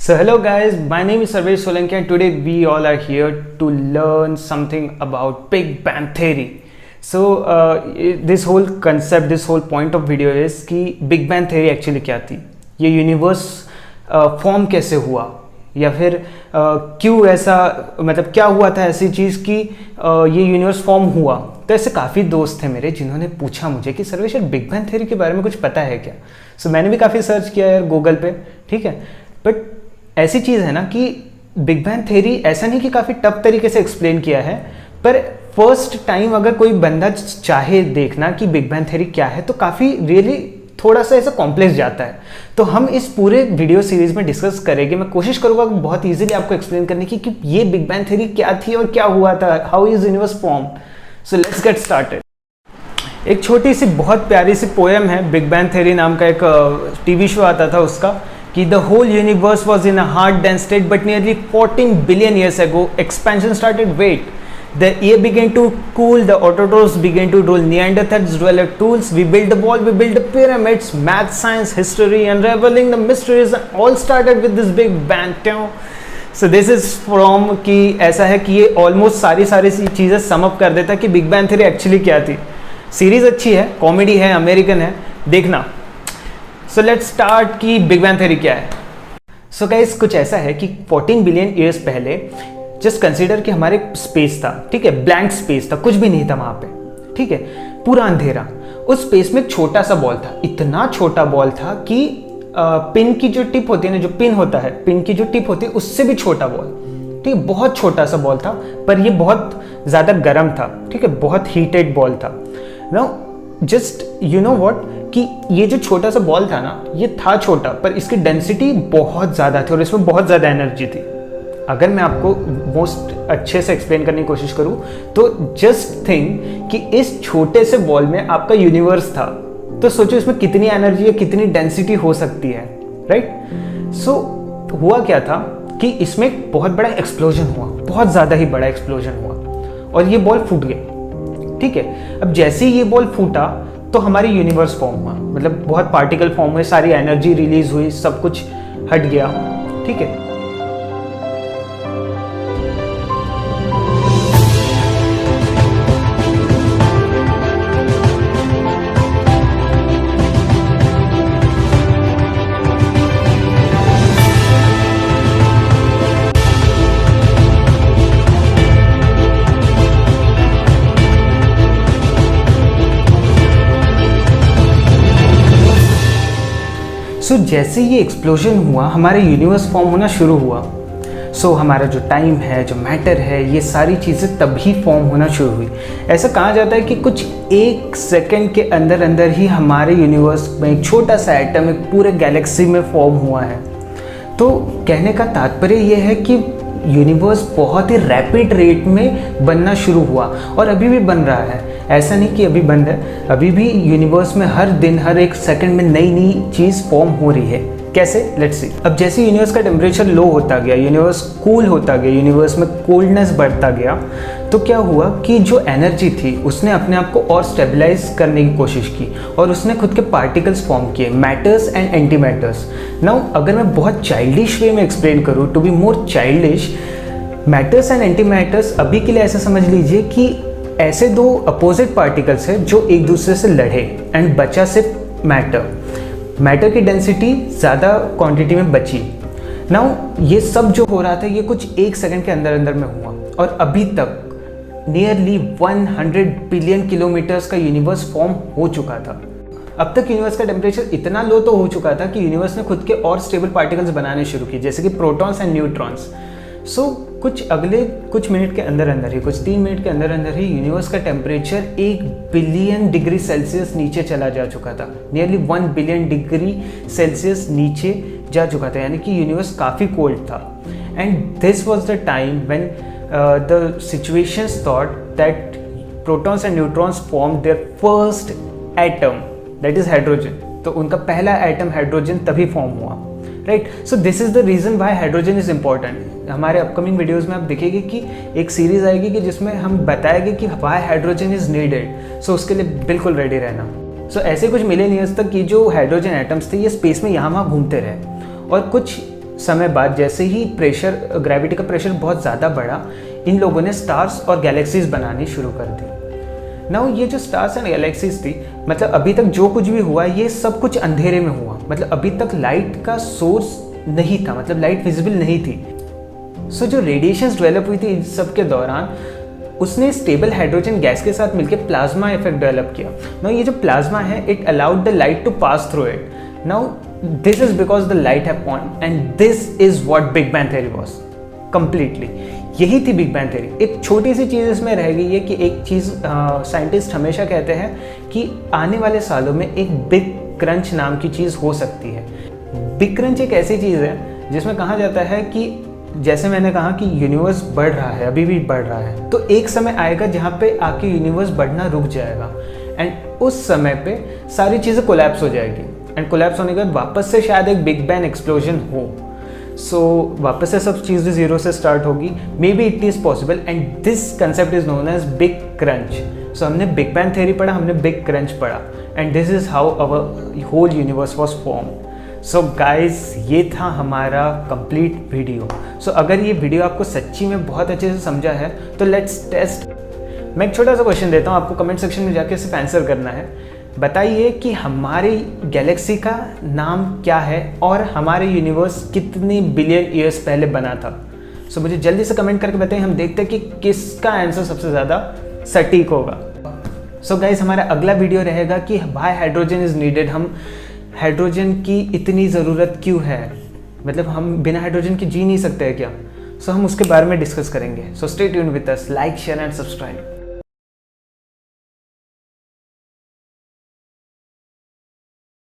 So hello guys, my name is Sarvesh Solanki and today we all are here to learn something about Big Bang Theory. So this whole concept, this whole point of video is कि Big Bang Theory actually क्या थी, ये universe form कैसे हुआ या फिर क्यों ऐसा, मतलब क्या हुआ था ऐसी चीज़ कि ये यूनिवर्स फॉर्म हुआ। तो ऐसे काफ़ी दोस्त थे मेरे जिन्होंने पूछा मुझे कि सर्वेश यार बिग बैंग थ्योरी के बारे में कुछ पता है क्या। सो मैंने भी काफ़ी सर्च किया यार गूगल पे, ठीक है। बट ऐसी चीज़ है ना कि बिग बैंग थ्योरी ऐसा नहीं कि काफ़ी टफ तरीके से एक्सप्लेन किया है, पर फर्स्ट टाइम अगर कोई बंदा चाहे देखना कि बिग बैंग थ्योरी क्या है तो काफ़ी रियली थोड़ा सा ऐसा कॉम्प्लेक्स जाता है। तो हम इस पूरे वीडियो सीरीज में डिस्कस करेंगे। मैं कोशिश करूंगा बहुत इजीली आपको एक्सप्लेन करने की कि ये बिग बैंग थ्योरी क्या थी और क्या हुआ था, how is universe form. So let's get started. एक छोटी सी बहुत प्यारी सी पोएम है, बिग बैंग थ्योरी नाम का एक टीवी शो आता था उसका, कि the whole universe was in a hard dense state but nearly 14 billion years ago expansion started wait. The air began to cool, the autotrophs began to rule, Neanderthals developed tools, we built the wall, we built the pyramids, math, science, history, unraveling the mysteries, all started with this big bang. So this is from कि ऐसा है कि ये almost सारी चीज़ें sum up कर देता है कि बिग बैंग थ्योरी एक्चुअली क्या थी। सीरीज अच्छी है, कॉमेडी है, अमेरिकन है, देखना। सो लेट्स स्टार्ट कि बिग बैंग थ्योरी क्या है। सो गाइस कुछ ऐसा है कि 14 बिलियन ईयर्स पहले जस्ट कंसीडर कि हमारे स्पेस था, ठीक है, ब्लैंक स्पेस था, कुछ भी नहीं था वहां पे, ठीक है, पूरा अंधेरा। उस स्पेस में एक छोटा सा बॉल था, इतना छोटा बॉल था कि पिन की जो टिप होती है ना, जो पिन होता है, पिन की जो टिप होती है उससे भी छोटा बॉल, ठीक है, बहुत छोटा सा बॉल था, पर ये बहुत ज़्यादा गर्म था, ठीक है, बहुत हीटेड बॉल था। Now just you know what कि ये जो छोटा सा बॉल था ना, ये था छोटा पर इसकी डेंसिटी बहुत ज़्यादा थी और इसमें बहुत ज़्यादा एनर्जी थी। अगर मैं आपको मोस्ट अच्छे से एक्सप्लेन करने की कोशिश करूं तो जस्ट थिंक कि इस छोटे से बॉल में आपका यूनिवर्स था, तो सोचो इसमें कितनी एनर्जी या कितनी डेंसिटी हो सकती है, राइट। सो हुआ क्या था कि इसमें बहुत बड़ा एक्सप्लोजन हुआ, बहुत ज़्यादा ही बड़ा एक्सप्लोजन हुआ और ये बॉल फूट गया, ठीक है। अब जैसे ही ये बॉल फूटा तो हमारी यूनिवर्स फॉर्म हुआ, मतलब बहुत पार्टिकल फॉर्म हुए, सारी एनर्जी रिलीज हुई, सब कुछ हट गया, ठीक है। सो जैसे ये एक्सप्लोजन हुआ हमारे यूनिवर्स फॉर्म होना शुरू हुआ। सो हमारा जो टाइम है, जो मैटर है, ये सारी चीज़ें तभी फॉर्म होना शुरू हुई। ऐसा कहा जाता है कि कुछ 1 सेकंड के अंदर अंदर ही हमारे यूनिवर्स में एक छोटा सा एटम एक पूरे गैलेक्सी में फॉर्म हुआ है। तो कहने का तात्पर्य यह है कि यूनिवर्स बहुत ही रैपिड रेट में बनना शुरू हुआ और अभी भी बन रहा है। ऐसा नहीं कि अभी बंद है, अभी भी यूनिवर्स में हर दिन हर 1 सेकंड में नई नई चीज़ फॉर्म हो रही है। कैसे, लेट्स सी। अब जैसे यूनिवर्स का टेम्परेचर लो होता गया, यूनिवर्स कूल होता गया, यूनिवर्स में कोल्डनेस बढ़ता गया, तो क्या हुआ कि जो एनर्जी थी उसने अपने आप को और स्टेबलाइज करने की कोशिश की और उसने खुद के पार्टिकल्स फॉर्म किए, matters and anti matters. Now अगर मैं बहुत चाइल्डिश वे में एक्सप्लेन करूँ, to be more childish, matters and anti matters अभी के लिए ऐसा समझ लीजिए कि ऐसे दो अपोजिट पार्टिकल्स हैं जो एक दूसरे से लड़े एंड बचा सिर्फ मैटर की डेंसिटी ज़्यादा क्वांटिटी में बची। नाउ ये सब जो हो रहा था ये कुछ 1 सेकंड के अंदर अंदर में हुआ और अभी तक नियरली 100 बिलियन किलोमीटर्स का यूनिवर्स फॉर्म हो चुका था। अब तक यूनिवर्स का टेम्परेचर इतना लो तो हो चुका था कि यूनिवर्स ने खुद के और स्टेबल पार्टिकल्स बनाने शुरू किए, जैसे कि प्रोटॉन्स एंड न्यूट्रॉन्स। सो कुछ अगले कुछ मिनट के अंदर अंदर ही, कुछ 3 मिनट के अंदर अंदर ही यूनिवर्स का टेम्परेचर 1 बिलियन डिग्री सेल्सियस नीचे चला जा चुका था, नियरली 1 बिलियन डिग्री सेल्सियस नीचे जा चुका था, यानी कि यूनिवर्स काफ़ी कोल्ड था। And this was the time when the situations thought that protons and neutrons form their first atom, that is hydrogen. तो उनका पहला एटम हाइड्रोजन तभी फॉर्म हुआ, right. So this is the reason why hydrogen is important. हमारे upcoming videos में आप देखेंगे कि एक सीरीज आएगी कि जिसमें हम बताएंगे कि वाई हाइड्रोजन इज नीडेड। सो उसके लिए बिल्कुल रेडी रहना। सो ऐसे कुछ मिलियन ईयर्स तक ये जो हाइड्रोजन एटम्स थे ये स्पेस में यहाँ वहाँ घूमते रहे और कुछ समय बाद जैसे ही प्रेशर, ग्रेविटी का प्रेशर बहुत ज़्यादा बढ़ा, इन लोगों ने स्टार्स और गैलेक्सीज बनानी शुरू कर दी। नाउ ये जो स्टार्स एंड गैलेक्सीज थी, मतलब अभी तक जो कुछ भी हुआ ये सब कुछ अंधेरे में हुआ, मतलब अभी तक लाइट का सोर्स नहीं था, मतलब लाइट विजिबल नहीं थी। सो जो रेडिएशंस डेवलप हुई थी इन सब के दौरान, उसने स्टेबल हाइड्रोजन गैस के साथ मिलकर प्लाज्मा इफेक्ट डेवलप किया। नाउ ये जो प्लाज्मा है, it allowed the light to pass through it. Now this is because the light have point and this is what big bang theory was completely. यही थी big bang theory. एक छोटी सी चीज़ इसमें रह गई है कि एक चीज़ साइंटिस्ट हमेशा कहते हैं कि आने वाले सालों में एक बिग क्रंच नाम की चीज़ हो सकती है। बिग क्रंच एक ऐसी चीज़ है जिसमें कहा जाता है कि जैसे मैंने कहा कि यूनिवर्स बढ़ रहा है, अभी भी बढ़ रहा है, तो एक समय आएगा जहाँ पे आके यूनिवर्स बढ़ना रुक जाएगा एंड उस समय पे सारी चीज़ें कोलैप्स हो जाएगी एंड कोलैप्स होने के बाद वापस से शायद एक बिग बैंग एक्सप्लोजन हो। सो वापस से सब चीज़ें जीरो से स्टार्ट होगी। Maybe it is possible and this concept is known as big crunch. So हमने बिग बैंग थ्योरी पढ़ा, हमने बिग क्रंच पढ़ा and this is how our whole universe was form. So guys, ये था हमारा complete video. सो अगर ये video आपको सच्ची में बहुत अच्छे से समझा है तो लेट्स टेस्ट। मैं एक छोटा सा क्वेश्चन देता हूँ, आपको कमेंट सेक्शन में जाके सिर्फ आंसर करना है। बताइए कि हमारी गैलेक्सी का नाम क्या है और हमारे यूनिवर्स कितने बिलियन ईयर्स पहले बना था। सो मुझे जल्दी से कमेंट करके बताइए, हम देखते हैं कि किसका आंसर सबसे ज़्यादा सटीक होगा। सो गाइज, हमारा अगला वीडियो रहेगा कि व्हाई हाइड्रोजन इज़ नीडेड। हम हाइड्रोजन की इतनी ज़रूरत क्यों है, मतलब हम बिना हाइड्रोजन के जी नहीं सकते हैं क्या। सो हम उसके बारे में डिस्कस करेंगे। So stay tuned with us, like share and subscribe.